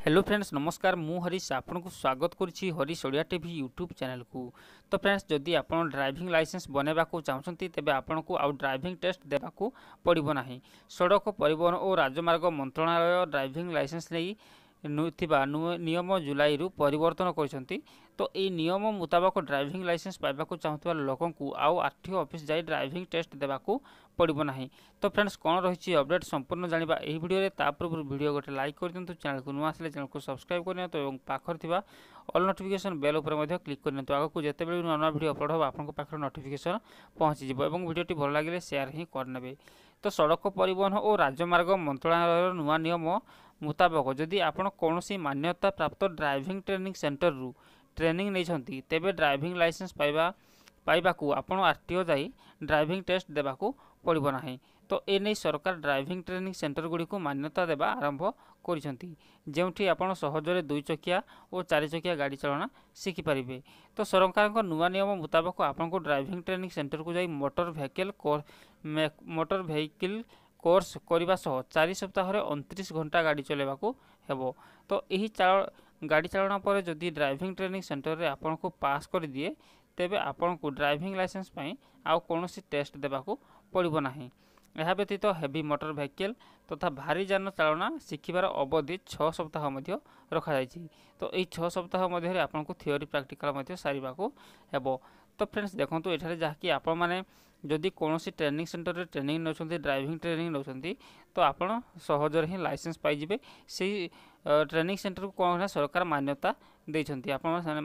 Hello friends नमस्कार मु हरीश आपन को स्वागत करुच्ची Harish Odia TV YouTube channel को। तो फ्रेंड्स जदि आप ड्राइविंग लाइसेंस बनवा चाहते तेज आपन को आउ ड्राइविंग टेस्ट देवाक पड़ो ना। सड़क परिवहन और राजमार्ग मंत्रालय ड्राइविंग लाइसेंस नहीं नियम जुलाई रु परिवर्तन कर। तो ये नियम मुताबक ड्राइविंग लाइसेंस पाइबा चाहूबा लोकों को आउ आरटीओ ऑफिस जाई ड्राइविंग टेस्ट देवाक पड़ो ना। तो फ्रेंड्स कौन रही अपडेट संपूर्ण जाना यही वीडियो पूर्व वीडियो गोटे लाइक कर दिंतु, चैनल को नुआ आसे चैनल को सब्सक्राइब करनी और पाखर थिबा ऑल नोटिफिकेशन बेल उपर क्लिक करनी। आगक जिते नुआ नुआ वीडियो अपलोड हो आपन पाखे नोटिफिकेशन पहुँची और वीडियोटी भल लगे शेयर ही करने। तो सड़क परिवहन और राजमार्ग मंत्रालय नुआ नियम मुताबक जदि आपण कौन मान्यता प्राप्त ड्राइविंग ट्रेनिंग सेंटर रु ट्रेनिंग नहीं तेबे ड्राइविंग लाइसेंस पाइबाकू आपण आरटीओ जाई ड्राइविंग टेस्ट देवाकू पड़ो ना। तो एने सरकार ड्राइविंग ट्रेनिंग सेंटर गुड़ी को मान्यता देवा आरंभ करिसेंती, जेउठी आपण सहजरे 2 चकिया और 4 चकिया गाड़ी चलाना शिखिपारे। तो सरकार को नुआ नियम मुताबक आपण को ड्राइविंग ट्रेनिंग सेंटर को जाई मोटर व्हीकल कोर्स करने सह 4 सप्ताह 29 घंटा गाड़ी चलेबाकू हेबो। तो यही गाड़ी चलाना पर जदि ड्राइविंग ट्रेनिंग सेंटर रे आपण को पास कर दिए तेबे आपण को ड्राइविंग लाइसेंस पई आउ कोनोसी टेस्ट देबाकू पड़ो ना। यह व्यतीत हेवी मोटर व्हीकल तथा भारी जान चालना शिखिबार अवधि 6 सप्ताह मध्य रखा जायछि। तो यही 6 सप्ताह मध्य आपन को थियोरी प्रैक्टिकल सारिबाकू हेबो। तो फ्रेंड्स देखो ये जहाँकि आपण मैंने जदि कौन ट्रेनिंग सेंटर रे ट्रेनिंग नौकरी ड्राइविंग ट्रेनिंग नौकरी तो आपड़ सहजर ही लाइसेंस पाइबे। से ट्रेनिंग सेंटर को कौन सरकार मान्यता देइछंती आपने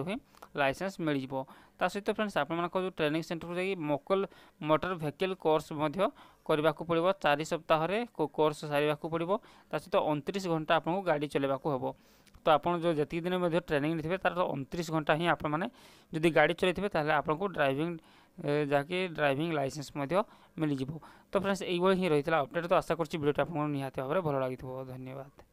ही लाइसेंस मिल जाव। ता सहित फ्रेंड्स आप जो ट्रेनिंग सेंटर को जाइए मोटर व्हीकल कोर्स करने को पड़ो 4 सप्ताह कोर्स सारे पड़ो। ता सहित 29 घंटा आपको गाड़ी चलेबाकू हेबो। तो आप जो जी दिन में ट्रेनिंग थे तार 29 घंटा ही आपड़ी गाड़ी चलते आपको ड्राइविंग जहाँकि ड्राइविंग लाइसेंस मिल जाव। तो फ्रेंड्स यही ही रही है अपडेट। तो आशा करूँ वीडियो आपको निहाती भाव में भल लगी। धन्यवाद।